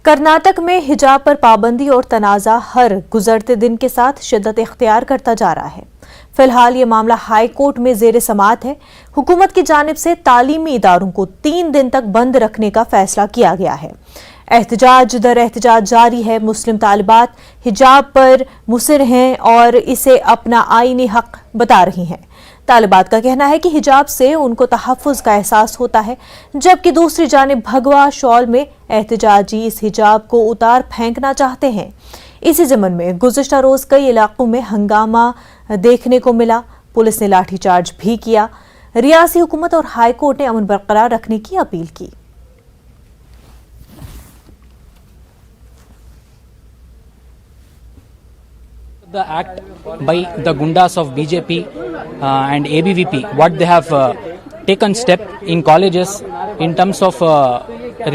कर्नाटक में हिजाब पर पाबंदी और तनाज़ा हर गुजरते दिन के साथ शिद्दत इख्तियार करता जा रहा है। फिलहाल ये मामला हाई कोर्ट में जेर समाअत है। हुकूमत की जानिब से तालीमी इदारों को 3 दिन तक बंद रखने का फैसला किया गया है। एहतजाज दर एहतजाज जारी है। मुस्लिम तालिबात हिजाब पर मुसिर हैं और इसे अपना आईनी हक बता रही हैं। तालिबात का कहना है कि हिजाब से उनको तहफ़्फ़ुज़ का एहसास होता है, जबकि दूसरी जानिब भगवा शॉल में एहतजाजी इस हिजाब को उतार फेंकना चाहते हैं। इसी ज़मन में गुज़िश्ता रोज़ कई इलाकों में हंगामा देखने को मिला। पुलिस ने लाठीचार्ज भी किया। रियासी हुकूमत और हाई कोर्ट ने अमन बरकरार रखने की अपील की। The act by the gundas of BJP and ABVP, what they have taken step in colleges in terms of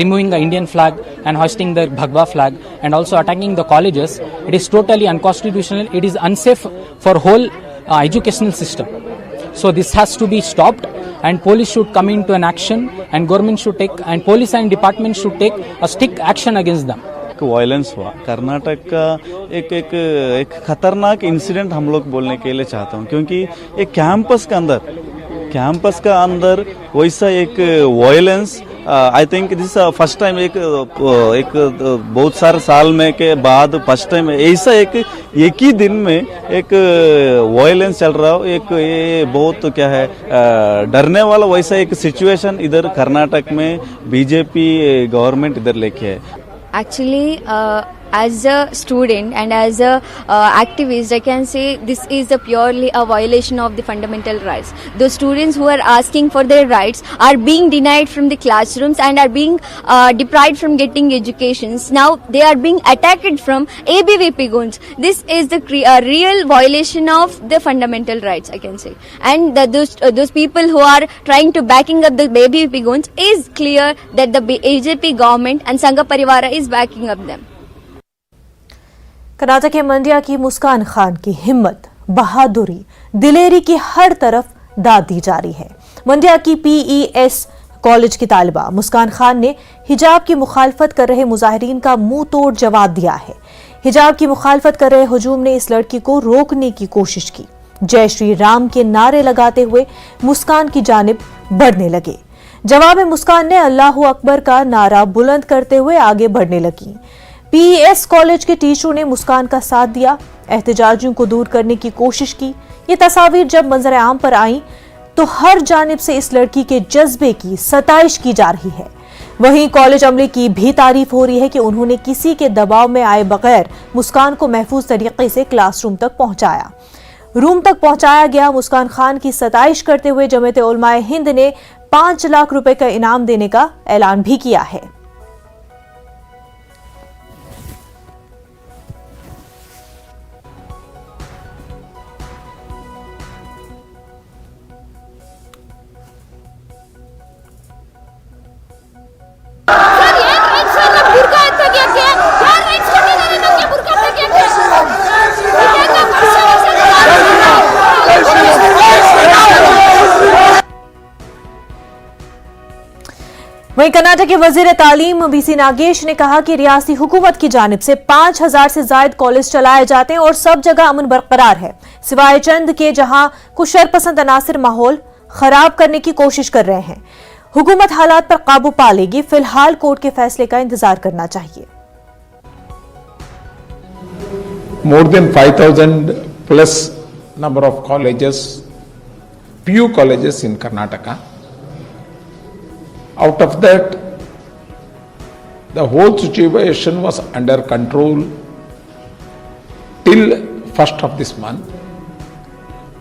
removing the Indian flag and hoisting the Bhagwa flag and also attacking the colleges, it is totally unconstitutional. It is unsafe for whole educational system. So this has to be stopped and police should come into an action and government should take and police and department should take a strict action against them. Violence हुआ कर्नाटक का एक खतरनाक incident हम लोग बोलने के लिए चाहता हूँ, क्योंकि एक कैंपस का अंदर वैसा एक violence I think this first time एक बहुत सारे साल में के बाद फर्स्ट टाइम ऐसा एक ही दिन में एक वायलेंस चल रहा हो। ये बहुत क्या है डरने वाला वैसा एक सिचुएशन इधर कर्नाटक में बीजेपी गवर्नमेंट इधर लेके है। Actually, as a student and as a activist, I can say this is purely a violation of the fundamental rights. The students who are asking for their rights are being denied from the classrooms and are being deprived from getting educations. Now they are being attacked from ABVP guns. This is the real violation of the fundamental rights, I can say. And those people who are trying to backing up the ABVP guns is clear that the BJP government and Sangha Parivara is backing up them. Karnataka के मंडिया की मुस्कान खान की हिम्मत, बहादुरी, दिलेरी की हर तरफ दाद दी जा रही है। मंडिया की PES कॉलेज की तालिबा मुस्कान खान ने हिजाब की मुखालफत कर रहे मुजाहिरीन का मुंह तोड़ जवाब दिया है। हिजाब की मुखालफत कर रहे हुजूम ने इस लड़की को रोकने की कोशिश की। जय श्री राम के नारे लगाते हुए मुस्कान की जानिब बढ़ने लगे। जवाब में मुस्कान ने अल्लाहू अकबर का नारा बुलंद करते हुए आगे बढ़ने लगी। PES कॉलेज के टीचरों ने मुस्कान का साथ दिया, एहतजाजियों को दूर करने की कोशिश की। ये तस्वीर जब मंजर आम पर आई तो हर जानिब से इस लड़की के जज्बे की सताइश की जा रही है। वहीं कॉलेज अमले की भी तारीफ हो रही है कि उन्होंने किसी के दबाव में आए बगैर मुस्कान को महफूज तरीके से क्लासरूम तक पहुंचाया गया। मुस्कान खान की सताइश करते हुए जमीयत उलमाए हिंद ने 5 लाख रुपए का इनाम देने का ऐलान भी किया है। वहीं कर्नाटक के वजीर तालीम BC नागेश ने कहा कि रियासी हुकूमत की जानिब से 5000 से ज्यादा कॉलेज चलाए जाते हैं और सब जगह अमन बरकरार है, सिवाय चंद के जहां कुछ शरपसंद अनासिर माहौल खराब करने की कोशिश कर रहे हैं। हुकूमत हालात पर काबू पा लेगी। फिलहाल कोर्ट के फैसले का इंतजार करना चाहिए। More than 5,000 plus number of colleges, few colleges in Karnataka. Out of that, the whole situation was under control till 1st of this month.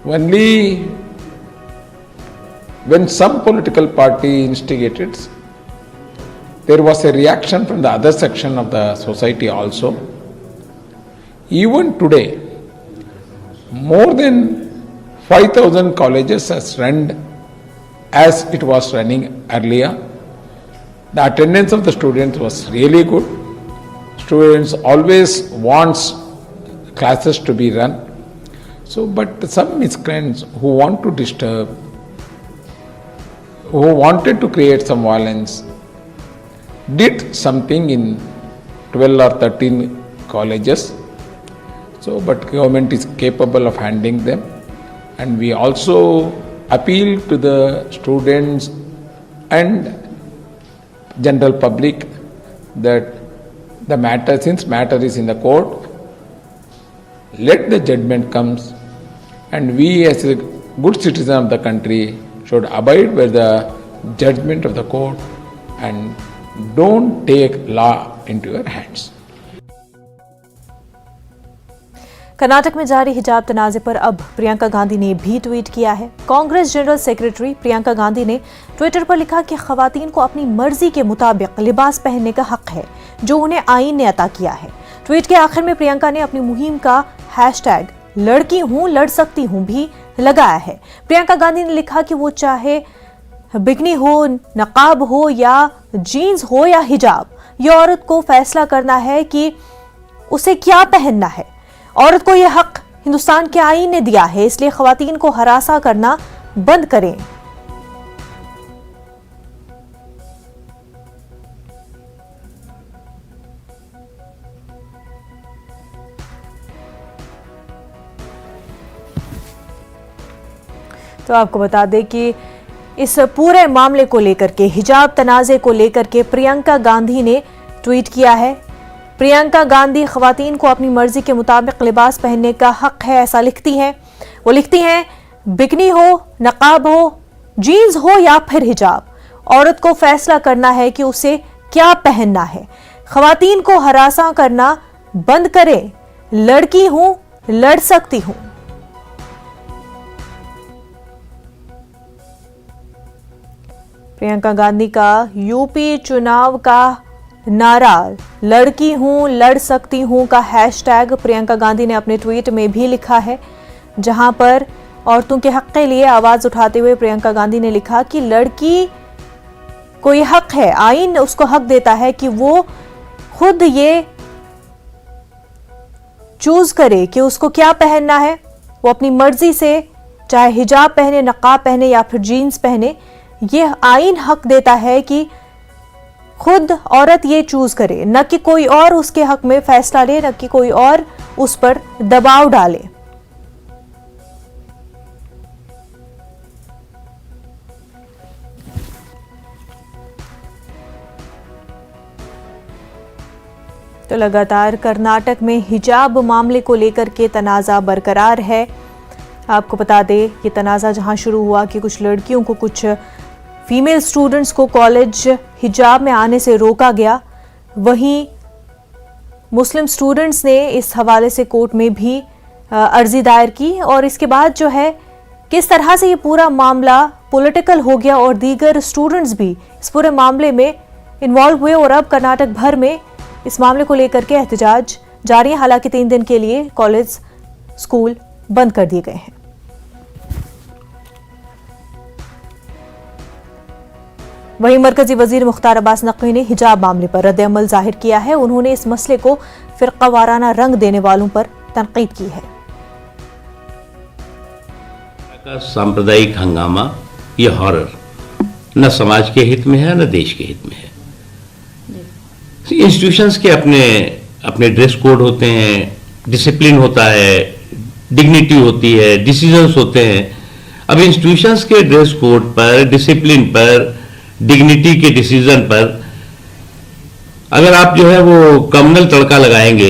Only when some political party instigated, there was a reaction from the other section of the society also. Even today, more than 5,000 colleges has run as it was running earlier. The attendance of the students was really good. Students always wants classes to be run. So, but some miscreants who want to disturb, who wanted to create some violence, did something in 12 or 13 colleges. So, but government is capable of handling them, and we also appeal to the students and general public that the matter, since matter is in the court, let the judgment comes, and we as a good citizen of the country should abide by the judgment of the court and don't take law into your hands. Karnataka में जारी हिजाब तनाजे पर अब प्रियंका गांधी ने भी tweet किया है। Congress general secretary Priyanka Gandhi ने ट्विटर पर लिखा कि खवातीन को अपनी मर्जी के मुताबिक लिबास पहनने का हक है जो उन्हें आईन ने अता किया है। ट्वीट के आखिर में प्रियंका ने अपनी मुहिम का हैशटैग लड़की हूं लड़ सकती हूं भी लगाया है। प्रियंका गांधी ने लिखा कि वो चाहे बिकनी हो, नकाब हो या जीन्स हो या हिजाब, ये औरत को फैसला करना है कि उसे क्या पहनना है। औरत को यह हक हिंदुस्तान के आईन ने दिया है, इसलिए खवातीन को हरासा करना बंद करें। तो आपको बता दें कि इस पूरे मामले को लेकर के, हिजाब तनाजे को लेकर के प्रियंका गांधी ने ट्वीट किया है। प्रियंका गांधी खवातीन को अपनी मर्जी के मुताबिक लिबास पहनने का हक है, ऐसा लिखती हैं। वो लिखती हैं, बिकनी हो, नकाब हो, जीन्स हो या फिर हिजाब, औरत को फैसला करना है कि उसे क्या पहनना है। खवातीन को हरासा करना बंद करें, लड़की हूं, लड़ सकती हूं। प्रियंका गांधी का यूपी चुनाव का नारा लड़की हूं लड़ सकती हूं का हैशटैग प्रियंका गांधी ने अपने ट्वीट में भी लिखा है, जहां पर औरतों के हक के लिए आवाज उठाते हुए प्रियंका गांधी ने लिखा कि लड़की को यह हक है, आईन उसको हक देता है कि वो खुद ये चूज करे कि उसको क्या पहनना है। वो अपनी मर्जी से चाहे हिजाब पहने, नकाब पहने या फिर जीन्स पहने, यह आईन हक देता है कि खुद औरत ये चूज करे, न कि कोई और उसके हक में फैसला ले, न कि कोई और उस पर दबाव डाले। तो लगातार कर्नाटक में हिजाब मामले को लेकर के तनाजा बरकरार है। आपको बता दें ये तनाजा जहां शुरू हुआ कि कुछ लड़कियों को, कुछ फीमेल स्टूडेंट्स को कॉलेज हिजाब में आने से रोका गया, वहीं मुस्लिम स्टूडेंट्स ने इस हवाले से कोर्ट में भी अर्जी दायर की और इसके बाद जो है किस तरह से ये पूरा मामला पॉलिटिकल हो गया और दीगर स्टूडेंट्स भी इस पूरे मामले में इन्वॉल्व हुए और अब कर्नाटक भर में इस मामले को लेकर के एहतजाज जारी है। हालांकि 3 दिन के लिए कॉलेज, स्कूल बंद कर दिए गए हैं। वहीं मरकजी वजीर मुख्तार अब्बास नकवी ने हिजाब मामले पर रद्द-ए-अमल जाहिर किया है। उन्होंने इस मसले को फिरकावाराना रंग देने वालों पर तनकीद की है। सांप्रदायिक हंगामा, ये हॉरर न समाज के हित में है न देश के हित में है। इंस्टीट्यूशंस के अपने ड्रेस कोड होते हैं, डिसिप्लिन होता है, डिग्निटी होती है, डिसीजंस होते हैं। अब इंस्टीट्यूशंस के ड्रेस कोड पर, डिसिप्लिन पर, डिग्निटी के डिसीजन पर अगर आप जो है वो कम्युनल तड़का लगाएंगे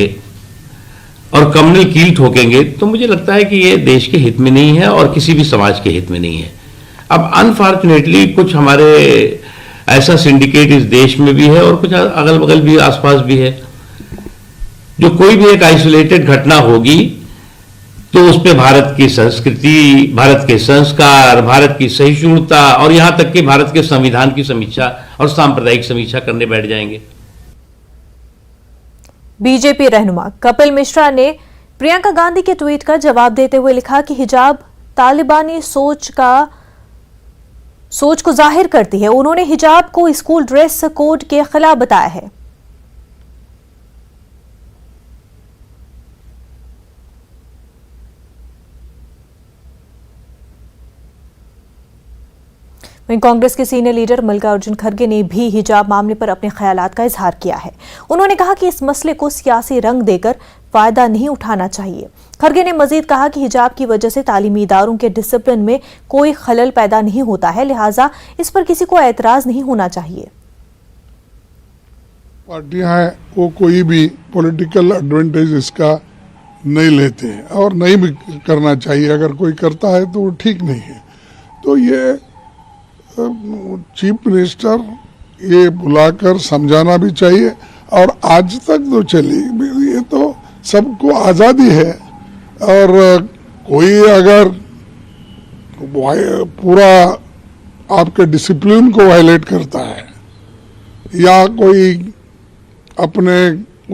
और कम्युनल कील ठोकेंगे तो मुझे लगता है कि ये देश के हित में नहीं है और किसी भी समाज के हित में नहीं है। अब अनफॉर्चुनेटली कुछ हमारे ऐसा सिंडिकेट इस देश में भी है और कुछ अगल बगल भी, आसपास भी है, जो कोई भी एक आइसोलेटेड घटना होगी तो उस पे भारत की संस्कृति, भारत के संस्कार, भारत की सहिष्णुता और यहां तक कि भारत के संविधान की समीक्षा और सांप्रदायिक समीक्षा करने बैठ जाएंगे। बीजेपी रहनुमा कपिल मिश्रा ने प्रियंका गांधी के ट्वीट का जवाब देते हुए लिखा कि हिजाब तालिबानी सोच को जाहिर करती है। उन्होंने हिजाब को स्कूल ड्रेस कोड के खिलाफ बताया है। वहीं कांग्रेस के सीनियर लीडर मल्लिकार्जुन खड़गे ने भी हिजाब मामले पर अपने ख्यालात का इजहार किया है। उन्होंने कहा कि इस मसले को सियासी रंग देकर फायदा नहीं उठाना चाहिए। खड़गे ने मजीद कहा कि हिजाब की वजह से तालीमी इदारों के डिसिप्लिन में कोई खलल पैदा नहीं होता है, लिहाजा इस पर किसी को एतराज नहीं होना चाहिए। पार्टियां हैं वो कोई भी पॉलिटिकल एडवांटेज इसका नहीं लेते हैं और नहीं भी करना चाहिए। अगर कोई करता है तो वो ठीक नहीं है। तो ये चीफ मिनिस्टर ये बुलाकर समझाना भी चाहिए। और आज तक तो चली, ये तो सबको आज़ादी है और कोई अगर पूरा आपके डिसिप्लिन को वायलेट करता है या कोई अपने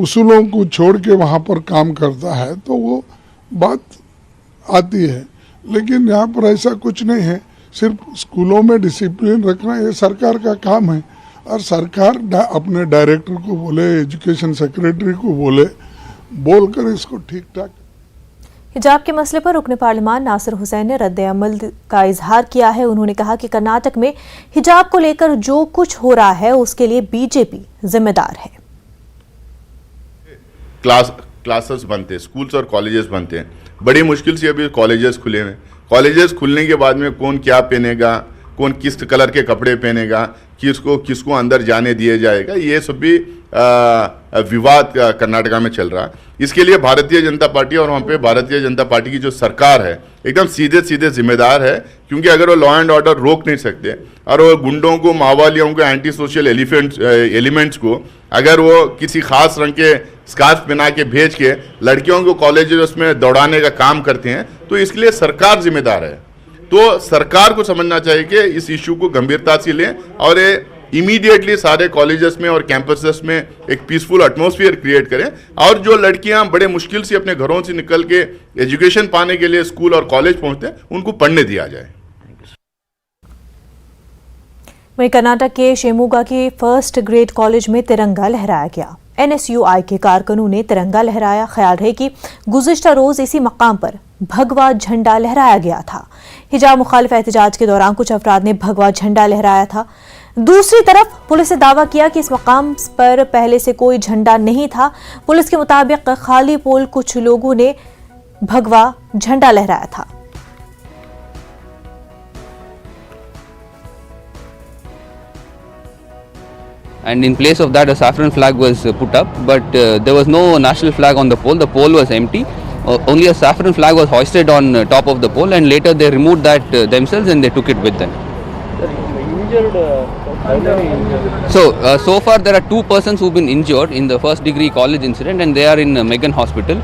उसूलों को छोड़ के वहाँ पर काम करता है तो वो बात आती है। लेकिन यहाँ पर ऐसा कुछ नहीं है। सिर्फ स्कूलों में डिसिप्लिन रखना ये सरकार का काम है और सरकार अपने डायरेक्टर को बोले, एजुकेशन सेक्रेटरी को बोलकर इसको ठीक ठाक। हिजाब के मसले पर रुकने पार्लियामान नासिर हुसैन ने रद्द अमल का इजहार किया है। उन्होंने कहा कि कर्नाटक में हिजाब को लेकर जो कुछ हो रहा है उसके लिए बीजेपी जिम्मेदार है। क्लासेस बनते हैं, स्कूल्स और कॉलेजेस बनते हैं, बड़ी मुश्किल से अभी कॉलेजेस खुले हैं। कॉलेजेस खुलने के बाद में कौन क्या पहनेगा, कौन किस कलर के कपड़े पहनेगा, किसको अंदर जाने दिया जाएगा, ये सब भी विवाद कर्नाटका में चल रहा है। इसके लिए भारतीय जनता पार्टी और वहाँ पे भारतीय जनता पार्टी की जो सरकार है एकदम सीधे सीधे जिम्मेदार है, क्योंकि अगर वो लॉ एंड ऑर्डर रोक नहीं सकते और वो गुंडों को, माओवादियों को, एंटी सोशल एलिमेंट्स को अगर वो किसी खास रंग के स्कार्फ पहना के भेज के लड़कियों को कॉलेज में दौड़ाने का काम करते हैं, तो इसके लिए सरकार जिम्मेदार है। तो सरकार को समझना चाहिए कि इस इशू को गंभीरता से लें और इमीडिएटली सारे कॉलेजेस में और कैंपसेस में एक पीसफुल एटमॉस्फेयर क्रिएट करें और जो लड़कियां बड़े मुश्किल से अपने घरों से निकल के एजुकेशन पाने के लिए स्कूल और कॉलेज पहुंचते हैं उनको पढ़ने दिया जाए। वहीं कर्नाटक के शिमोगा के फर्स्ट ग्रेड कॉलेज में तिरंगा लहराया गया। NSUI के कारकुनों ने तिरंगा लहराया। ख्याल रहे कि गुज़िश्ता रोज इसी मकाम पर भगवा झंडा लहराया गया था। हिजाब मुखालिफ एहतजाज के दौरान कुछ अफराद ने भगवा झंडा लहराया था। दूसरी तरफ पुलिस ने दावा किया कि इस मकाम पर पहले से कोई झंडा नहीं था। पुलिस के मुताबिक खाली पोल कुछ लोगों ने भगवा झंडा लहराया था। And in place of that a saffron flag was put up, but there was no national flag on the pole. The pole was empty. Only a saffron flag was hoisted on top of the pole, and later they removed that themselves and they took it with them. So far there are 2 persons who've been injured in the first degree college incident, and they are in Megan Hospital.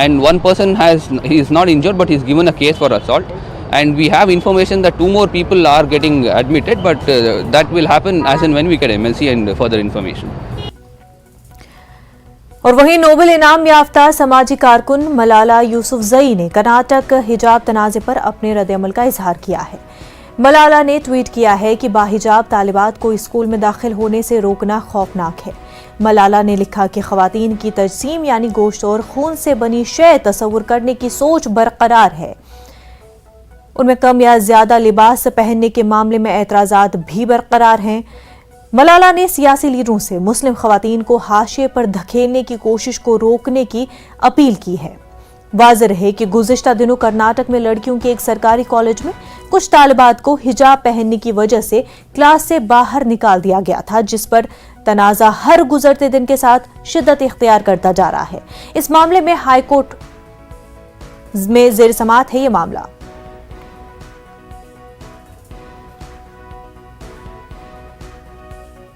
And one person he is not injured, but he's given a case for assault. And we have information that 2 more people are getting admitted, but that will happen as and when we get MLC and further information. और वहीं Nobel इनाम याफ्ता समाजी कारकुन मलाला यूसुफजई ने कर्नाटक हिजाब तनाज़े पर अपने रद्द-ए-अमल का इजहार किया है। मलाला ने ट्वीट किया है कि बाहिजाब तालिबात को स्कूल में दाखिल होने से रोकना खौफनाक है। मलाला ने लिखा कि खवातीन की तजसीम यानी गोश्त और खून से बनी शय तस्वुर करने की सोच बरकरार है। उनमें कम या ज्यादा लिबास पहनने के मामले में एतराजात भी बरकरार हैं। मलाला ने सियासी लीडरों से मुस्लिम खवातीन को हाशिए पर धकेलने की कोशिश को रोकने की अपील की है। वाज़ेह रहे कि गुज़िश्ता दिनों कर्नाटक में लड़कियों के एक सरकारी कॉलेज में कुछ तालिबात को हिजाब पहनने की वजह से क्लास से बाहर निकाल दिया गया था, जिस पर तनाज़ा हर गुजरते दिन के साथ शिद्दत इख्तियार करता जा रहा है। इस मामले में हाई कोर्ट में ज़ेर समाअत है ये मामला।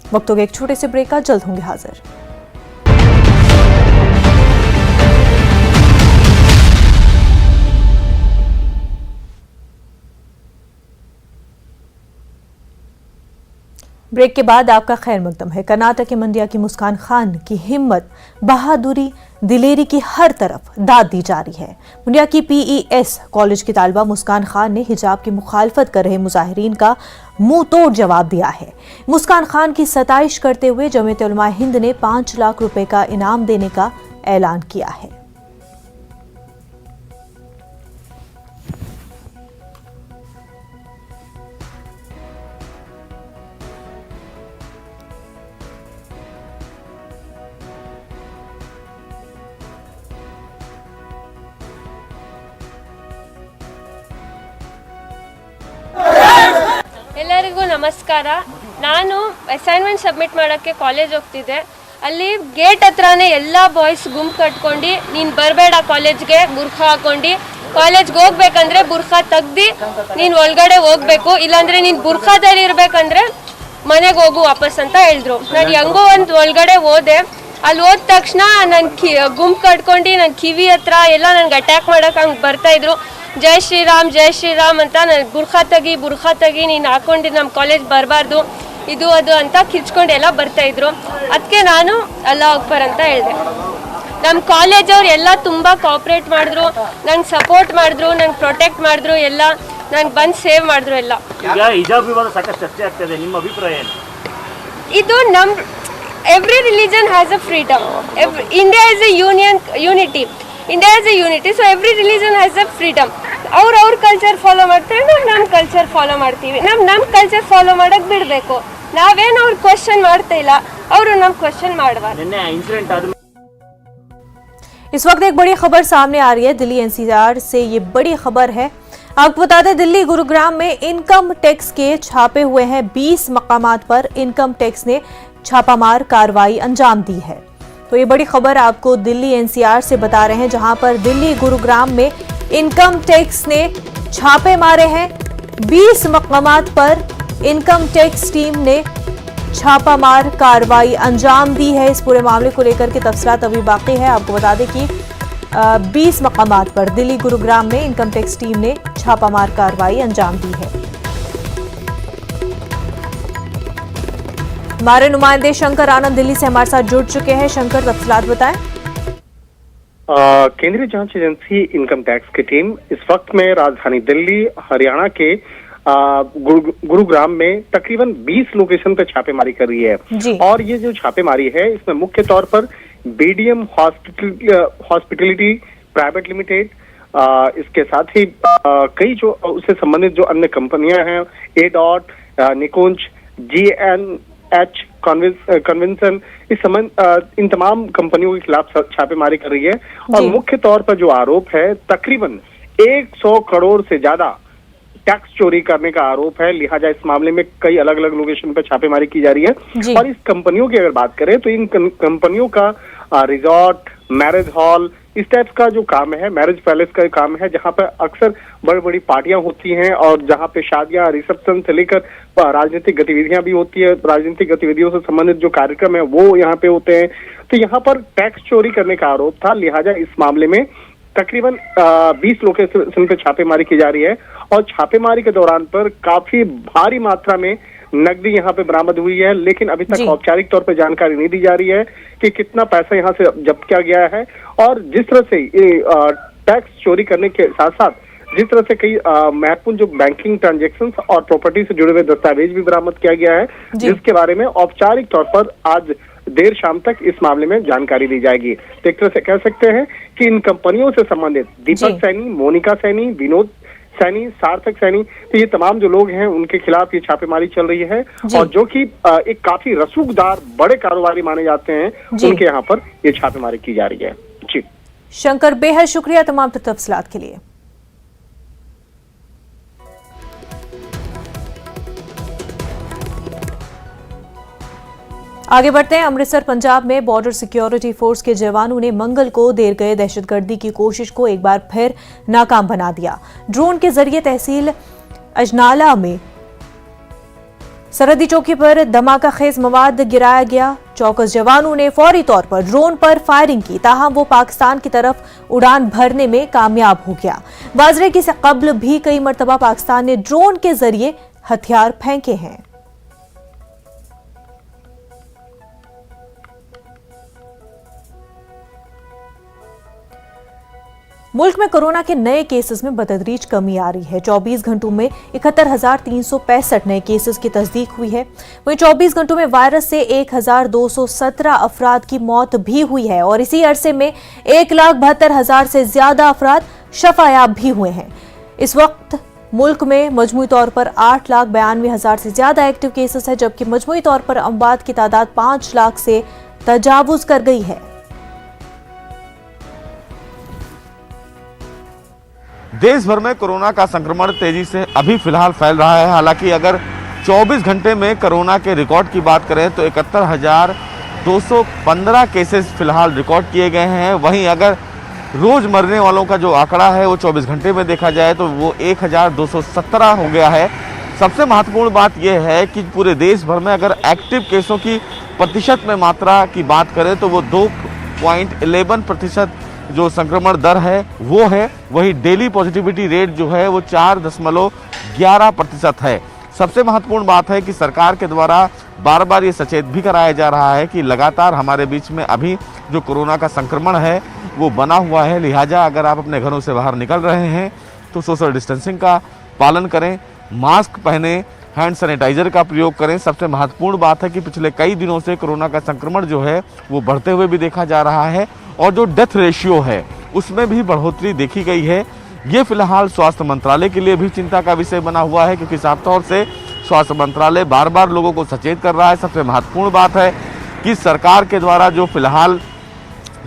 वक्त हो गया एक छोटे से ब्रेक का, जल्द होंगे हाजिर। ब्रेक के बाद आपका खैर मकदम है। कर्नाटक के मंडिया की मुस्कान खान की हिम्मत, बहादुरी, दिलेरी की हर तरफ दाद दी जा रही है। मंडिया की PES कॉलेज की तालिबा मुस्कान खान ने हिजाब की मुखालफत कर रहे मुजाहिरीन का मुंह तोड़ जवाब दिया है। मुस्कान खान की सताइश करते हुए जमीयत उलमा हिंद ने 5 लाख रुपए का इनाम देने का ऐलान किया है। ನಮಸ್ಕಾರ. ನಾನು ಅಸೈನ್ಮೆಂಟ್ ಸಬ್ಮಿಟ್ ಮಾಡೋಕ್ಕೆ ಕಾಲೇಜ್ ಹೋಗ್ತಿದ್ದೆ. ಅಲ್ಲಿ ಗೇಟ್ ಹತ್ರನೇ ಎಲ್ಲ ಬಾಯ್ಸ್ ಗುಂಪು ಕಟ್ಕೊಂಡು ನೀನು ಬರಬೇಡ ಕಾಲೇಜ್ಗೆ ಬುರ್ಖಾ ಹಾಕೊಂಡು, ಕಾಲೇಜ್ಗೆ ಹೋಗ್ಬೇಕಂದ್ರೆ ಬುರ್ಖಾ ತೆಗ್ದು ನೀನು ಒಳಗಡೆ ಹೋಗ್ಬೇಕು, ಇಲ್ಲಾಂದರೆ ನೀನು ಬುರ್ಖಾದಲ್ಲಿ ಇರಬೇಕಂದ್ರೆ ಮನೆಗೆ ಹೋಗು ವಾಪಸ್ ಅಂತ ಹೇಳಿದ್ರು. ನಾನು ಹೆಂಗೋ ಒಂದು ಒಳಗಡೆ ಹೋದೆ. ಅಲ್ಲಿ ಹೋದ ತಕ್ಷಣ ನನ್ನ ಗುಂಪು ಕಟ್ಕೊಂಡು ನನ್ನ ಕಿವಿ ಹತ್ರ ಎಲ್ಲ ನನಗೆ ಅಟ್ಯಾಕ್ ಮಾಡೋಕೆ ಹಂಗೆ ಬರ್ತಾಯಿದ್ರು. ಜೈ ಶ್ರೀರಾಮ್ ಅಂತ ನಾನು ಬುರ್ಖಾ ತೆಗಿ ನೀನು ಹಾಕೊಂಡು ನಮ್ಮ ಕಾಲೇಜ್ ಬರಬಾರ್ದು, ಇದು ಅದು ಅಂತ ಕಿರ್ಚ್ಕೊಂಡು ಎಲ್ಲ ಬರ್ತಾಯಿದ್ರು. ಅದಕ್ಕೆ ನಾನು ಅಲ್ಲಾ ಅಕ್ಬರ್ ಅಂತ ಹೇಳಿದೆ. ನಮ್ಮ ಕಾಲೇಜವ್ರು ಎಲ್ಲ ತುಂಬ ಕೋಆಪ್ರೇಟ್ ಮಾಡಿದ್ರು, ನಂಗೆ ಸಪೋರ್ಟ್ ಮಾಡಿದ್ರು, ನಂಗೆ ಪ್ರೊಟೆಕ್ಟ್ ಮಾಡಿದ್ರು, ಎಲ್ಲ ನಂಗೆ ಬಂದು ಸೇವ್ ಮಾಡಿದ್ರು ಎಲ್ಲ. ಈಗ ಹಿಜಾಬ್ ವಿವಾದ ಸಾಕಷ್ಟು ಚರ್ಚೆ ಆಗ್ತದೆ, ನಿಮ್ಮ ಅಭಿಪ್ರಾಯ ಏನು? ಇದು ನಮ್ಮ every religion has a freedom. India is A unity. So every religion has a freedom. ಅವ್ರ ಕಲ್ಚರ್ ಫಾಲೋ ಮಾಡ್ತಾರೆ, ನಾವು ನಮ್ಮ ಕಲ್ಚರ್ ಫಾಲೋ ಮಾಡ್ತೀವಿ. ನಮ್ಮ ಕಲ್ಚರ್ ಫಾಲೋ ಮಾಡೋಕ್ಕೆ ಬಿಡಬೇಕು. ನಾವೇನು ಅವ್ರು ಕ್ವಶನ್ ಮಾಡ್ತಾ ಇಲ್ಲ, ಅವರು ನಮ್ಮ ಕ್ವಶನ್ ಮಾಡಬಾರ್ದು. ನಿನ್ನೆ ಇನ್ಸಿಡೆಂಟ್ ಆದ इस वक्त एक बड़ी खबर सामने आ रही है दिल्ली एनसीआर से। ये बड़ी खबर है, आपको बता दें दिल्ली गुरुग्राम में इनकम टैक्स के छापे हुए हैं। 20 मकामात पर इनकम टैक्स ने छापामार कार्रवाई अंजाम दी है। तो ये बड़ी खबर आपको दिल्ली एनसीआर से बता रहे हैं, जहां पर दिल्ली गुरुग्राम में इनकम टैक्स ने छापे मारे हैं। 20 मकामात पर इनकम टैक्स टीम ने छापामार कार्रवाई अंजाम दी है। इस पूरे मामले को लेकर के तफसीलात अभी बाकी है। आपको बता दें कि 20 मकामात पर दिल्ली गुरुग्राम में इनकम टैक्स टीम ने छापामार कार्रवाई अंजाम दी है। हमारे नुमाइंदे शंकर आनंद दिल्ली से हमारे साथ जुड़ चुके हैं। शंकर, तफसीलात बताएं। केंद्रीय जांच एजेंसी इनकम टैक्स की टीम इस वक्त में राजधानी दिल्ली हरियाणा के गुरुग्राम में तकरीबन 20 लोकेशन पे छापेमारी कर रही है। और ये जो छापेमारी है इसमें मुख्य तौर पर बीडीएम हॉस्पिटलिटी प्राइवेट लिमिटेड, इसके साथ ही कई जो उससे संबंधित जो अन्य कंपनियां हैं, एडॉट, निकुंज, GNH कन्वेंशन, इस संबंध इन तमाम कंपनियों के खिलाफ छापेमारी कर रही है। और मुख्य तौर पर जो आरोप है, तकरीबन 100 करोड़ से ज्यादा टैक्स चोरी करने का आरोप है। लिहाजा इस मामले में कई अलग अलग लोकेशन पर छापेमारी की जा रही है। और इस कंपनियों की अगर बात करें तो इन कंपनियों का रिजॉर्ट, मैरिज हॉल, इस टाइप का जो काम है, मैरिज पैलेस का काम है, जहां पर अक्सर बड़ी बड़ी पार्टियां होती हैं और जहां पे शादियां, रिसेप्शन से लेकर राजनीतिक गतिविधियां भी होती है। राजनीतिक गतिविधियों से संबंधित जो कार्यक्रम है वो यहाँ पे होते हैं। तो यहाँ पर टैक्स चोरी करने का आरोप था। लिहाजा इस मामले में तकरीबन 20 लोकेशन पे छापेमारी की जा रही है। और छापेमारी के दौरान पर काफी भारी मात्रा में नकदी यहाँ पे बरामद हुई है, लेकिन अभी तक औपचारिक तौर पे जानकारी नहीं दी जा रही है कि कितना पैसा यहाँ से जब्त किया गया है। और जिस तरह से ये टैक्स चोरी करने के साथ साथ जिस तरह से कई महत्वपूर्ण जो बैंकिंग ट्रांजेक्शंस और प्रॉपर्टी से जुड़े हुए दस्तावेज भी बरामद किया गया है, जिसके बारे में औपचारिक तौर पर आज देर शाम तक इस मामले में जानकारी दी जाएगी। तो एक तरह से कह सकते हैं कि इन कंपनियों से संबंधित दीपक सैनी, मोनिका सैनी, विनोद सैनी, सार्थक सैनी, तो ये तमाम जो लोग हैं उनके खिलाफ ये छापेमारी चल रही है। और जो कि एक काफी रसूखदार बड़े कारोबारी माने जाते हैं, उनके यहाँ पर ये छापेमारी की जा रही है। जी शंकर, बेहद शुक्रिया तमाम तफसीलात के लिए। आगे बढ़ते हैं। अमृतसर पंजाब में बॉर्डर सिक्योरिटी फोर्स के जवानों ने मंगल को देर गए दहशतगर्दी की कोशिश को एक बार फिर नाकाम बना दिया। ड्रोन के जरिए तहसील अजनाला में सरहदी चौकी पर धमाका खेज मवाद गिराया गया। चौकस जवानों ने फौरी तौर पर ड्रोन पर फायरिंग की, ताहम वो पाकिस्तान की तरफ उड़ान भरने में कामयाब हो गया। वाजरे की से कब्ल भी कई मरतबा पाकिस्तान ने ड्रोन के जरिए हथियार फेंके हैं। मुल्क में कोरोना के नए केसेस में बतदरीज कमी आ रही है। 24 घंटों में 71,365 नए केसेस की तस्दीक हुई है। वहीं 24 घंटों में वायरस से 1,217 अफराद की मौत भी हुई है और इसी अरसे में 1,72,000 से ज्यादा अफराद शफायाब भी हुए हैं। इस वक्त मुल्क में मजमूई तौर पर 8,92,000 से ज्यादा एक्टिव केसेस है, जबकि मजमूई तौर पर अमवात की तादाद 5 लाख से तजावुज कर गई है। देश भर में कोरोना का संक्रमण तेजी से अभी फिलहाल फैल रहा है। हालांकि अगर 24 घंटे में कोरोना के रिकॉर्ड की बात करें तो 71,215 केसेस फिलहाल रिकॉर्ड किए गए हैं। वहीं अगर रोज मरने वालों का जो आंकड़ा है वो 24 घंटे में देखा जाए तो वो 1,217 हो गया है। सबसे महत्वपूर्ण बात यह है कि पूरे देश भर में अगर एक्टिव केसों की प्रतिशत में मात्रा की बात करें तो वो 2.11% जो संक्रमण दर है वो है। वही डेली पॉजिटिविटी रेट जो है वो 4.11% है। सबसे महत्वपूर्ण बात है कि सरकार के द्वारा बार बार ये सचेत भी कराया जा रहा है कि लगातार हमारे बीच में अभी जो कोरोना का संक्रमण है वो बना हुआ है। लिहाजा अगर आप अपने घरों से बाहर निकल रहे हैं तो सोशल डिस्टेंसिंग का पालन करें, मास्क पहने, हैंड सैनिटाइजर का प्रयोग करें। सबसे महत्वपूर्ण बात है कि पिछले कई दिनों से कोरोना का संक्रमण जो है वो बढ़ते हुए भी देखा जा रहा है और जो डेथ रेशियो है उसमें भी बढ़ोतरी देखी गई है। ये फिलहाल स्वास्थ्य मंत्रालय के लिए भी चिंता का विषय बना हुआ है क्योंकि साफ तौर से स्वास्थ्य मंत्रालय बार बार लोगों को सचेत कर रहा है। सबसे महत्वपूर्ण बात है कि सरकार के द्वारा जो फिलहाल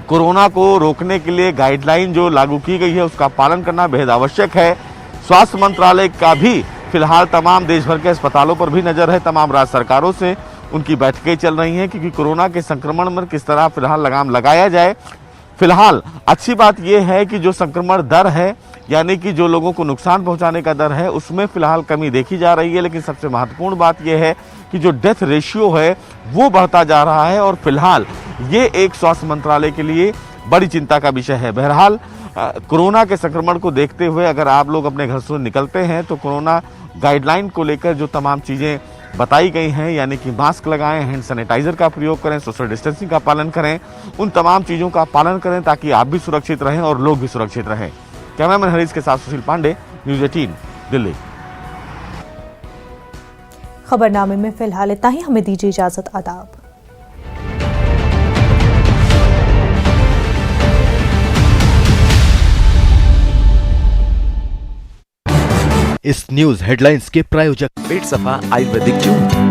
कोरोना को रोकने के लिए गाइडलाइन जो लागू की गई है उसका पालन करना बेहद आवश्यक है। स्वास्थ्य मंत्रालय का भी फिलहाल तमाम देश भर के अस्पतालों पर भी नजर है। तमाम राज्य सरकारों से उनकी बैठकें चल रही हैं क्योंकि कोरोना के संक्रमण में किस तरह फिलहाल लगाम लगाया जाए। फिलहाल अच्छी बात यह है कि जो संक्रमण दर है यानी कि जो लोगों को नुकसान पहुंचाने का दर है उसमें फिलहाल कमी देखी जा रही है। लेकिन सबसे महत्वपूर्ण बात यह है कि जो डेथ रेशियो है वो बढ़ता जा रहा है और फिलहाल ये एक स्वास्थ्य मंत्रालय के लिए बड़ी चिंता का विषय है। बहरहाल कोरोना के संक्रमण को देखते हुए अगर आप लोग अपने घर से निकलते हैं तो कोरोना गाइडलाइन को लेकर जो तमाम चीज़ें बताई गई हैं यानी कि मास्क लगाएं, हैंड सैनिटाइजर का प्रयोग करें, सोशल डिस्टेंसिंग का पालन करें, उन तमाम चीज़ों का पालन करें ताकि आप भी सुरक्षित रहें और लोग भी सुरक्षित रहें। कैमरामैन हरीश के साथ सुशील पांडे, न्यूज़ 18 दिल्ली। खबरनामे में फिलहाल इतना ही। हमें दीजिए इजाजत। आदाब। इस न्यूज हेडलाइंस के प्रायोजक पेट सफा आयुर्वेदिक जून।